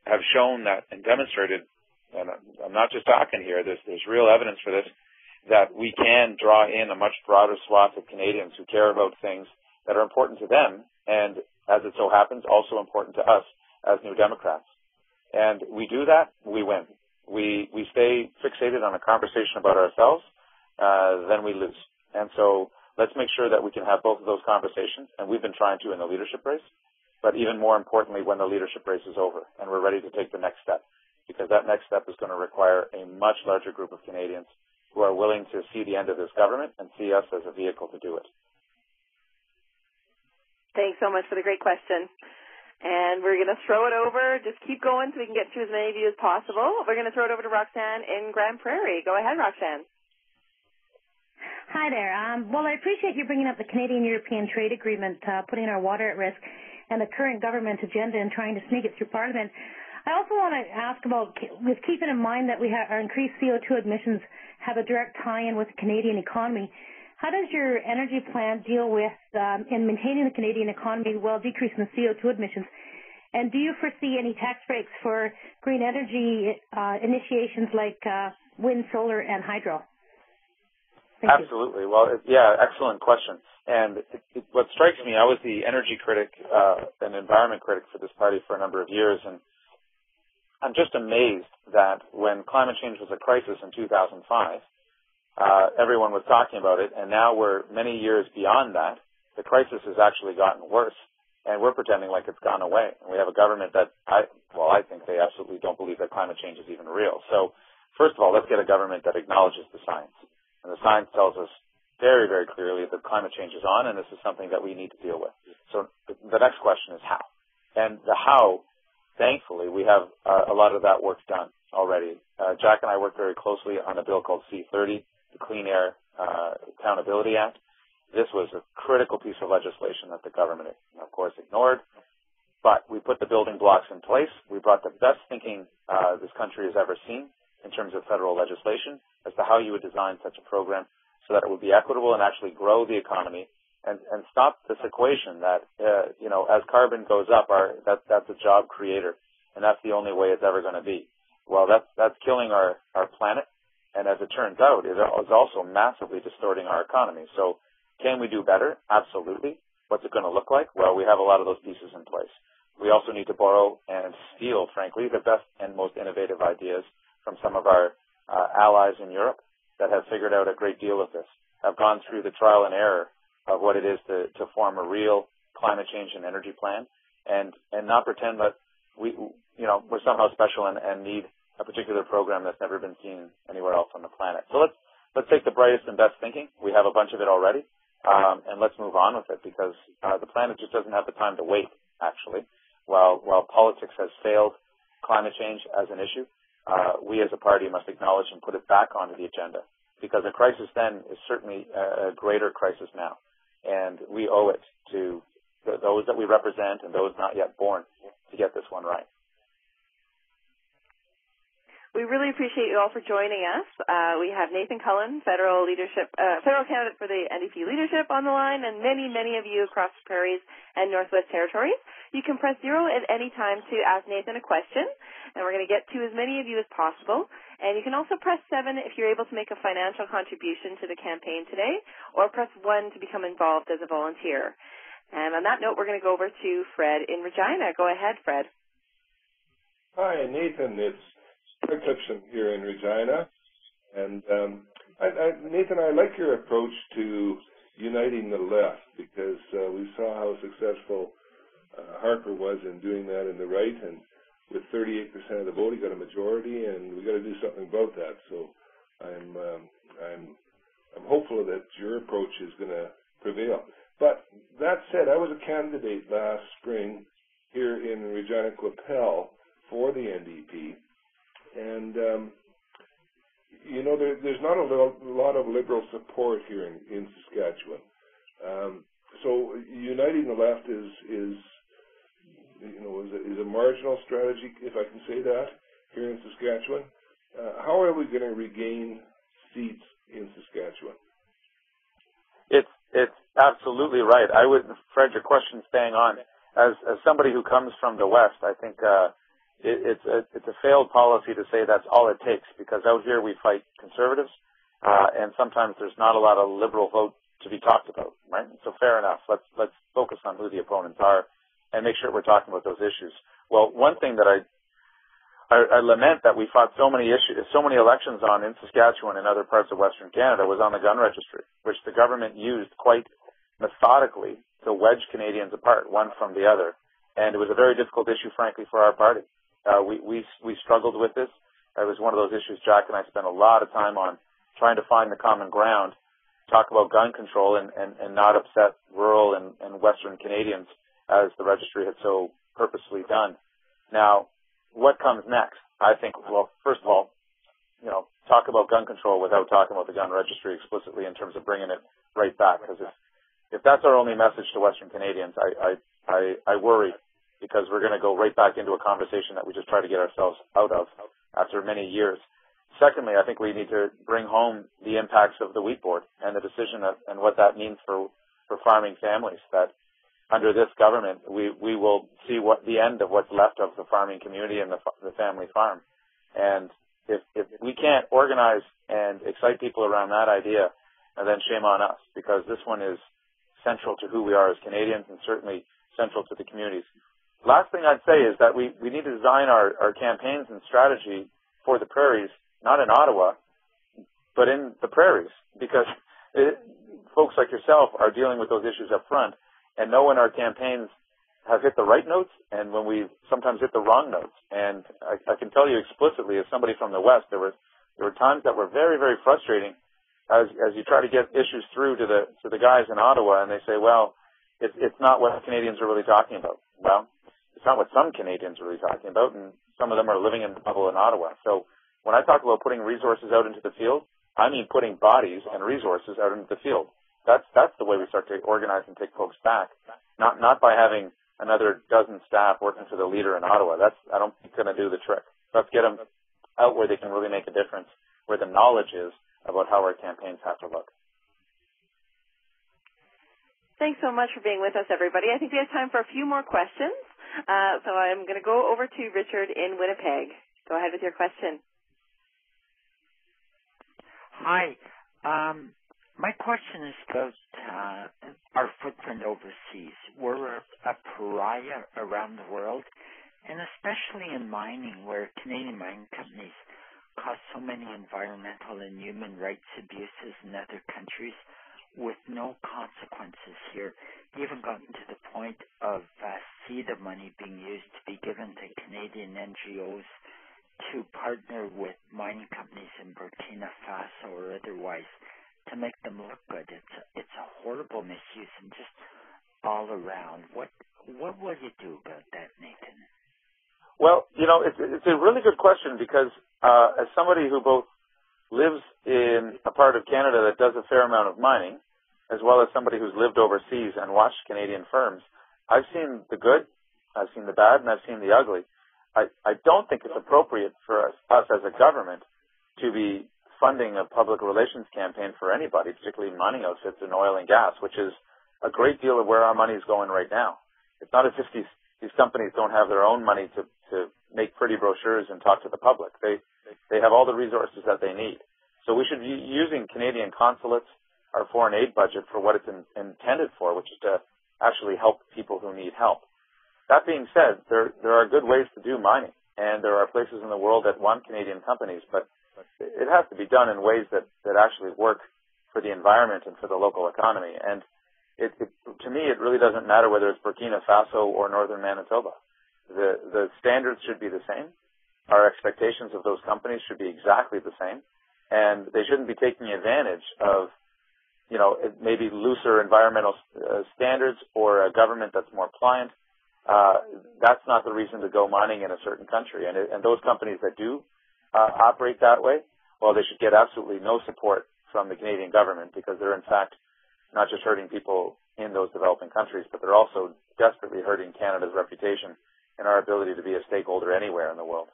Speaker 2: have shown that and demonstrated, and I'm not just talking here, there's real evidence for this, that we can draw in a much broader swath of Canadians who care about things that are important to them and, as it so happens, also important to us as New Democrats. And we do that, we win. We stay fixated on a conversation about ourselves, then we lose. And so let's make sure that we can have both of those conversations, and we've been trying to in the leadership race, but even more importantly when the leadership race is over and we're ready to take the next step, because that next step is going to require a much larger group of Canadians who are willing to see the end of this government and see us as a vehicle to do it.
Speaker 1: Thanks so much for the great question. And we're going to throw it over. Just keep going so we can get to as many of you as possible. We're going to throw it over to Roxanne in Grand Prairie. Go ahead, Roxanne.
Speaker 13: Hi there. Well, I appreciate you bringing up the Canadian-European trade agreement, putting our water at risk, and the current government agenda and trying to sneak it through Parliament. I also want to ask about, with keeping in mind that our increased CO2 emissions have a direct tie-in with the Canadian economy, how does your energy plan deal with in maintaining the Canadian economy while decreasing the CO2 emissions? And do you foresee any tax breaks for green energy initiations like wind, solar, and hydro? Thank
Speaker 2: Absolutely. You. Well, excellent question. And what strikes me, I was the energy critic and environment critic for this party for a number of years, and I'm just amazed that when climate change was a crisis in 2005, everyone was talking about it, and now we're many years beyond that. The crisis has actually gotten worse, and we're pretending like it's gone away. And we have a government that I think they absolutely don't believe that climate change is even real. So, first of all, let's get a government that acknowledges the science. And the science tells us very, very clearly that climate change is on, and this is something that we need to deal with. So the next question is how. And the how, thankfully, we have a lot of that work done already. Jack and I worked very closely on a bill called C-30, the Clean Air Accountability Act. This was a critical piece of legislation that the government, of course, ignored. But we put the building blocks in place. We brought the best thinking this country has ever seen in terms of federal legislation as to how you would design such a program so that it would be equitable and actually grow the economy and stop this equation that, as carbon goes up, that's a job creator, and that's the only way it's ever going to be. Well, that's killing our planet, and as it turns out, it is also massively distorting our economy. So can we do better? Absolutely. What's it going to look like? Well, we have a lot of those pieces in place. We also need to borrow and steal, frankly, the best and most innovative ideas from some of our allies in Europe that have figured out a great deal of this, have gone through the trial and error of what it is to form a real climate change and energy plan, and not pretend that we're somehow special and need a particular program that's never been seen anywhere else on the planet. So let's take the brightest and best thinking. We have a bunch of it already, and let's move on with it, because the planet just doesn't have the time to wait, actually. While politics has failed climate change as an issue, we as a party must acknowledge and put it back onto the agenda, because a crisis then is certainly a greater crisis now, and we owe it to those that we represent and those not yet born to get this one right.
Speaker 1: We really appreciate you all for joining us. We have Nathan Cullen, federal candidate for the NDP leadership on the line, and many, many of you across the Prairies and Northwest Territories. You can press 0 at any time to ask Nathan a question, and we're going to get to as many of you as possible. And you can also press 7 if you're able to make a financial contribution to the campaign today, or press 1 to become involved as a volunteer. And on that note, we're going to go over to Fred in Regina. Go ahead, Fred.
Speaker 14: Hi, Nathan. It's Fred Clipson here in Regina. And Nathan, I like your approach to uniting the left because we saw how successful Harper was in doing that in the right, and with 38% of the vote, he got a majority, and we got to do something about that. So I'm hopeful that your approach is going to prevail. But that said, I was a candidate last spring here in Regina Qu'Appelle for the NDP, and there's not a lot of liberal support here in Saskatchewan. So uniting the left is a marginal strategy, if I can say that, here in Saskatchewan. How are we going to regain seats in Saskatchewan?
Speaker 2: It's absolutely right. Fred, your question's bang on. As somebody who comes from the West, I think it's a failed policy to say that's all it takes, because out here we fight conservatives, and sometimes there's not a lot of liberal vote to be talked about, right? So fair enough. Let's focus on who the opponents are and make sure we're talking about those issues. Well, one thing that I lament that we fought so many elections on in Saskatchewan and other parts of Western Canada was on the gun registry, which the government used quite methodically to wedge Canadians apart, one from the other. And it was a very difficult issue, frankly, for our party. We struggled with this. It was one of those issues Jack and I spent a lot of time on, trying to find the common ground, talk about gun control and not upset rural and Western Canadians as the registry had so purposely done. Now, what comes next? I think, well, first of all, talk about gun control without talking about the gun registry explicitly in terms of bringing it right back. Because if that's our only message to Western Canadians, I worry, because we're going to go right back into a conversation that we just try to get ourselves out of after many years. Secondly, I think we need to bring home the impacts of the wheat board and the decision and what that means for farming families, that under this government, we will see what the end of what's left of the farming community and the family farm. And if we can't organize and excite people around that idea, then shame on us, because this one is central to who we are as Canadians and certainly central to the communities. Last thing I'd say is that we need to design our campaigns and strategy for the Prairies, not in Ottawa, but in the Prairies, because folks like yourself are dealing with those issues up front and know when our campaigns have hit the right notes and when we sometimes hit the wrong notes. And I can tell you explicitly, as somebody from the West, there were times that were very, very frustrating as you try to get issues through to the guys in Ottawa, and they say, well, it's not what Canadians are really talking about. Well, it's not what some Canadians are really talking about, and some of them are living in the bubble in Ottawa. So when I talk about putting resources out into the field, I mean putting bodies and resources out into the field. That's the way we start to organize and take folks back, not by having another dozen staff working for the leader in Ottawa. I don't think going to do the trick. Let's get them out where they can really make a difference, where the knowledge is about how our campaigns have to look.
Speaker 1: Thanks so much for being with us, everybody. I think we have time for a few more questions. So I'm going to go over to Richard in Winnipeg. Go ahead with your question.
Speaker 15: Hi. My question is about our footprint overseas. We're a pariah around the world, and especially in mining, where Canadian mining companies cause so many environmental and human rights abuses in other countries with no consequences here. Even gotten to the point of CEDA money being used to be given to Canadian NGOs to partner with mining companies in Burkina Faso or otherwise to make them look good. It's a horrible misuse and just all around. What will you do about that, Nathan?
Speaker 2: Well, it's a really good question, because as somebody who both lives in a part of Canada that does a fair amount of mining, as well as somebody who's lived overseas and watched Canadian firms, I've seen the good, I've seen the bad, and I've seen the ugly. I don't think it's appropriate for us as a government to be funding a public relations campaign for anybody, particularly mining outfits in oil and gas, which is a great deal of where our money is going right now. It's not as if these companies don't have their own money to make pretty brochures and talk to the public. They have all the resources that they need. So we should be using Canadian consulates, our foreign aid budget, for what it's intended for, which is to actually help people who need help. That being said, there are good ways to do mining, and there are places in the world that want Canadian companies, but it has to be done in ways that actually work for the environment and for the local economy. And to me, it really doesn't matter whether it's Burkina Faso or northern Manitoba. The standards should be the same. Our expectations of those companies should be exactly the same, and they shouldn't be taking advantage of, maybe looser environmental standards or a government that's more pliant. That's not the reason to go mining in a certain country. And those companies that do operate that way, well, they should get absolutely no support from the Canadian government, because they're in fact not just hurting people in those developing countries, but they're also desperately hurting Canada's reputation and our ability to be a stakeholder anywhere in the world.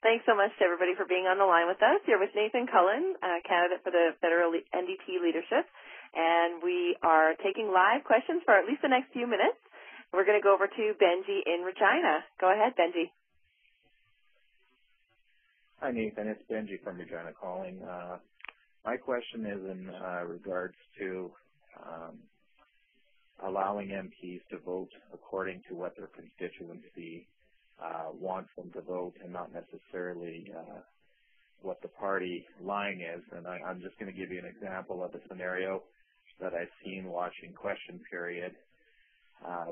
Speaker 1: Thanks so much to everybody for being on the line with us. You're with Nathan Cullen, candidate for the federal NDP leadership, and we are taking live questions for at least the next few minutes. We're going to go over to Benji in Regina. Go ahead, Benji.
Speaker 16: Hi, Nathan. It's Benji from Regina calling. My question is in regards to allowing MPs to vote according to what their constituency wants them to vote, and not necessarily what the party line is. And I'm just going to give you an example of a scenario that I've seen watching Question Period,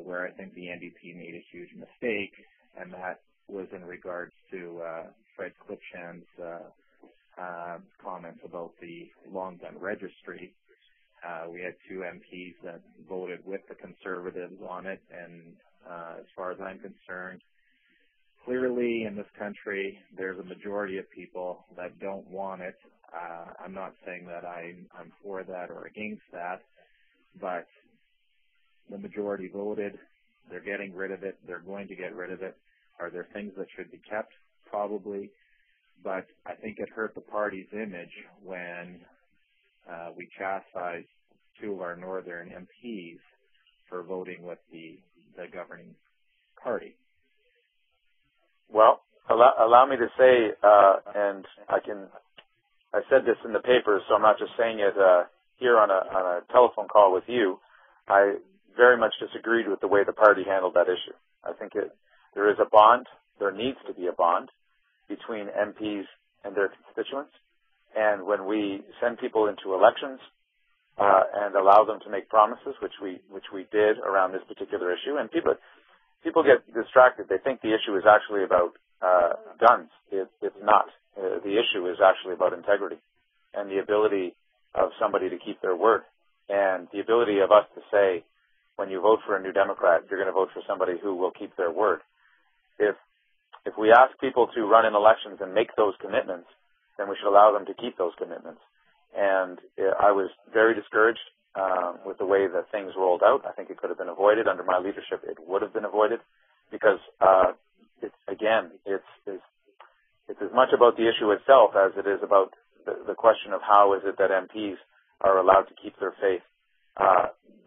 Speaker 16: where I think the NDP made a huge mistake, and that was in regards to Fred Klipshan's comments about the long gun registry. We had two MPs that voted with the Conservatives on it, and as far as I'm concerned, clearly in this country there's a majority of people that don't want it. I'm not saying that I'm for that or against that, but the majority voted. They're getting rid of it. They're going to get rid of it. Are there things that should be kept? Probably. But I think it hurt the party's image when we chastised two of our northern MPs for voting with the governing party.
Speaker 2: Well, allow me to say, and I said this in the papers, so I'm not just saying it here on a telephone call with you. I very much disagreed with the way the party handled that issue. I think there is a bond, there needs to be a bond between MPs and their constituents. And when we send people into elections and allow them to make promises, which we did around this particular issue, and people get distracted. They think the issue is actually about guns. It's not. The issue is actually about integrity and the ability of somebody to keep their word, and the ability of us to say, when you vote for a New Democrat, you're going to vote for somebody who will keep their word. If we ask people to run in elections and make those commitments, then we should allow them to keep those commitments. And I was very discouraged with the way that things rolled out. I think it could have been avoided. Under my leadership, it would have been avoided, because it's as much about the issue itself as it is about the question of how is it that MPs are allowed to keep their faith.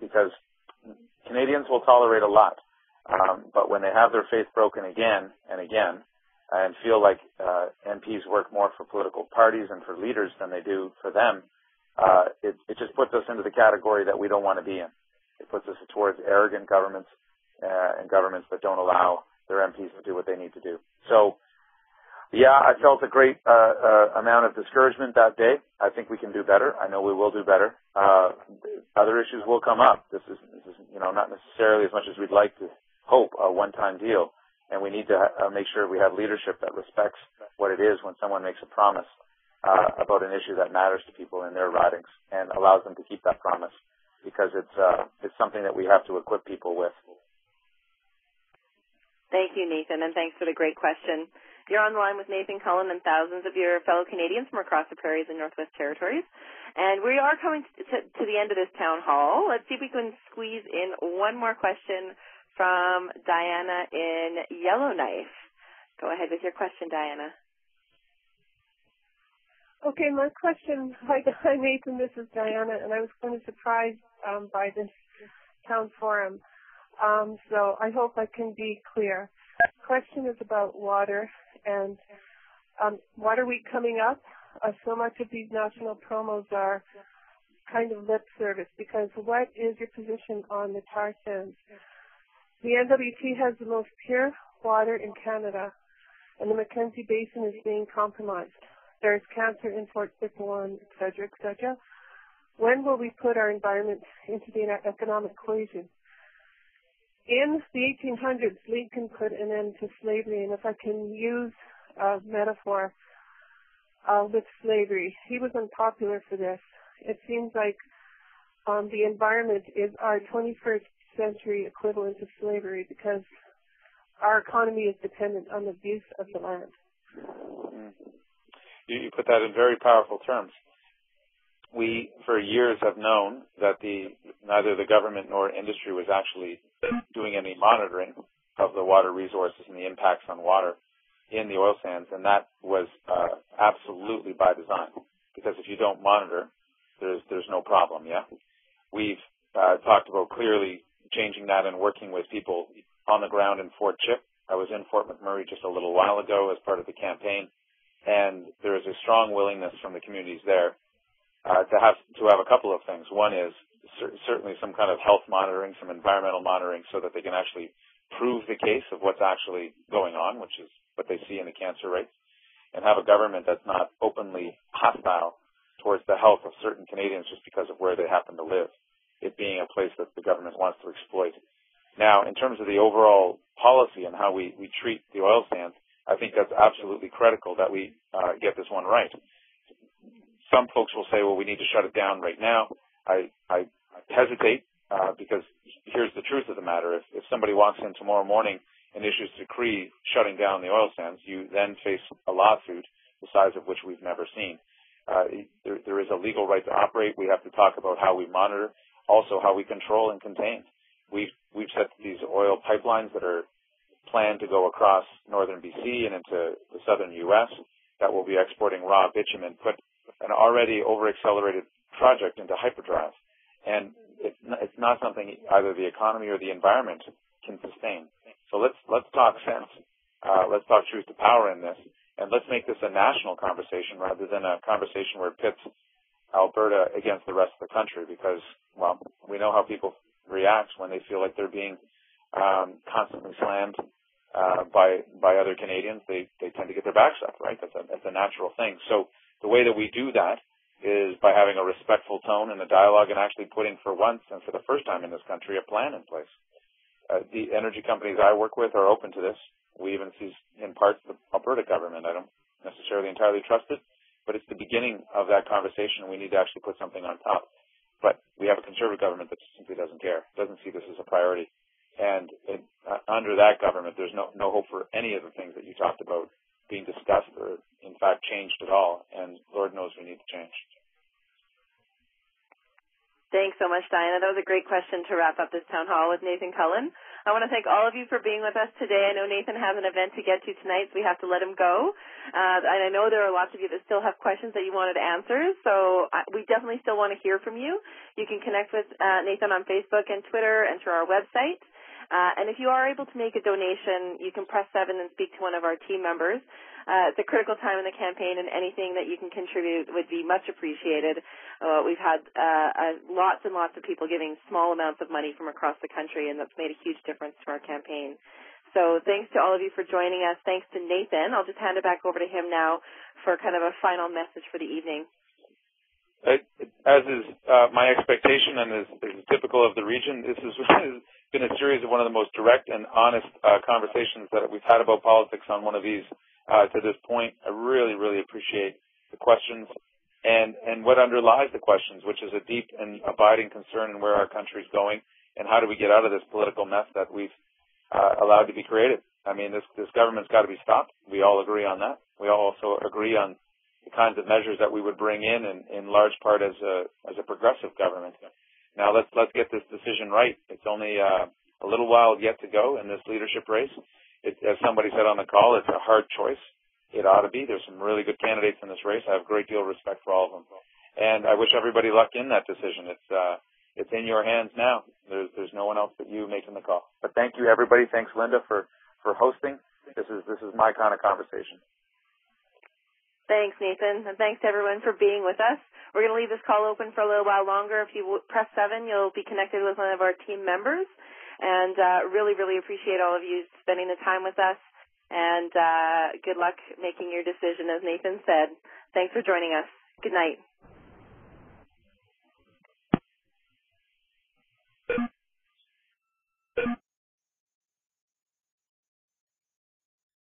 Speaker 2: Because Canadians will tolerate a lot, but when they have their faith broken again and again, and feel like MPs work more for political parties and for leaders than they do for them, it just puts us into the category that we don't want to be in. It puts us towards arrogant governments and governments that don't allow their MPs to do what they need to do. So, yeah, I felt a great amount of discouragement that day. I think we can do better. I know we will do better. Other issues will come up. This is not necessarily, as much as we'd like to hope, a one-time deal. And we need to make sure we have leadership that respects what it is when someone makes a promise about an issue that matters to people in their ridings, and allows them to keep that promise, because it's something that we have to equip people with.
Speaker 1: Thank you, Nathan, and thanks for the great question. You're on the line with Nathan Cullen and thousands of your fellow Canadians from across the Prairies and Northwest Territories. And we are coming to the end of this town hall. Let's see if we can squeeze in one more question from Diana in Yellowknife. Go ahead with your question, Diana.
Speaker 4: Okay, my question, hi Nathan, this is Diana, and I was kind of surprised by this town forum, so I hope I can be clear. The question is about water, and Water Week coming up. So much of these national promos are kind of lip service, because what is your position on the tar sands? The NWT has the most pure water in Canada, and the Mackenzie Basin is being compromised. There's cancer in Fort Saskatchewan, et cetera, et cetera. When will we put our environment into the economic equation? In the 1800s, Lincoln put an end to slavery, and if I can use a metaphor with slavery, he was unpopular for this. It seems like the environment is our 21st century equivalent of slavery, because our economy is dependent on the use of the land.
Speaker 2: You put that in very powerful terms. We, for years, have known that neither the government nor industry was actually doing any monitoring of the water resources and the impacts on water in the oil sands, and that was absolutely by design, because if you don't monitor, there's no problem, yeah? We've talked about clearly changing that and working with people on the ground in Fort Chip. I was in Fort McMurray just a little while ago as part of the campaign, and there is a strong willingness from the communities there to have a couple of things. One is certainly some kind of health monitoring, some environmental monitoring, so that they can actually prove the case of what's actually going on, which is what they see in the cancer rates, and have a government that's not openly hostile towards the health of certain Canadians just because of where they happen to live, it being a place that the government wants to exploit. Now, in terms of the overall policy and how we treat the oil sands, I think that's absolutely critical that we get this one right. Some folks will say, well, we need to shut it down right now. I hesitate because here's the truth of the matter. If somebody walks in tomorrow morning and issues a decree shutting down the oil sands, you then face a lawsuit the size of which we've never seen. There is a legal right to operate. We have to talk about how we monitor, also how we control and contain. We've set these oil pipelines that are planned to go across northern BC and into the southern U.S. that will be exporting raw bitumen, put an already over-accelerated project into hyperdrive. And it's not something either the economy or the environment can sustain. So let's talk sense. Let's talk truth to power in this. And let's make this a national conversation rather than a conversation where it pits Alberta against the rest of the country, because, well, we know how people react when they feel like they're being constantly slammed by other Canadians. They tend to get their backs up, right? That's a natural thing. So the way that we do that is by having a respectful tone in the dialogue and actually putting, for once and for the first time in this country, a plan in place. The energy companies I work with are open to this. We even see in parts the Alberta government. I don't necessarily entirely trust it, but it's the beginning of that conversation. We need to actually put something on top. But we have a Conservative government that simply doesn't care, doesn't see this as a priority. And under that government, there's no hope for any of the things that you talked about being discussed or, in fact, changed at all. And Lord knows we need to change.
Speaker 1: Thanks so much, Diana. That was a great question to wrap up this town hall with Nathan Cullen. I want to thank all of you for being with us today. I know Nathan has an event to get to tonight, so we have to let him go. And I know there are lots of you that still have questions that you wanted answers, so we definitely still want to hear from you. You can connect with Nathan on Facebook and Twitter and through our website. And if you are able to make a donation, you can press 7 and speak to one of our team members. It's a critical time in the campaign, and anything that you can contribute would be much appreciated. We've had lots and lots of people giving small amounts of money from across the country, and that's made a huge difference to our campaign. So thanks to all of you for joining us. Thanks to Nathan. I'll just hand it back over to him now for kind of a final message for the evening.
Speaker 2: As is my expectation and is typical of the region, this has been a series of one of the most direct and honest conversations that we've had about politics on one of these to this point. I really, really appreciate the questions and what underlies the questions, which is a deep and abiding concern in where our country is going and how do we get out of this political mess that we've allowed to be created. I mean, this government's got to be stopped. We all agree on that. We all also agree on the kinds of measures that we would bring in large part as a progressive government. Now let's get this decision right. It's only a little while yet to go in this leadership race. As somebody said on the call, it's a hard choice. It ought to be. There's some really good candidates in this race. I have a great deal of respect for all of them, and I wish everybody luck in that decision. It's in your hands now. There's no one else but you making the call. But thank you, everybody. Thanks, Linda, for hosting. This is my kind of conversation.
Speaker 1: Thanks, Nathan, and thanks to everyone for being with us. We're going to leave this call open for a little while longer. If you press 7, you'll be connected with one of our team members. And really, really appreciate all of you spending the time with us. And good luck making your decision, as Nathan said. Thanks for joining us. Good night.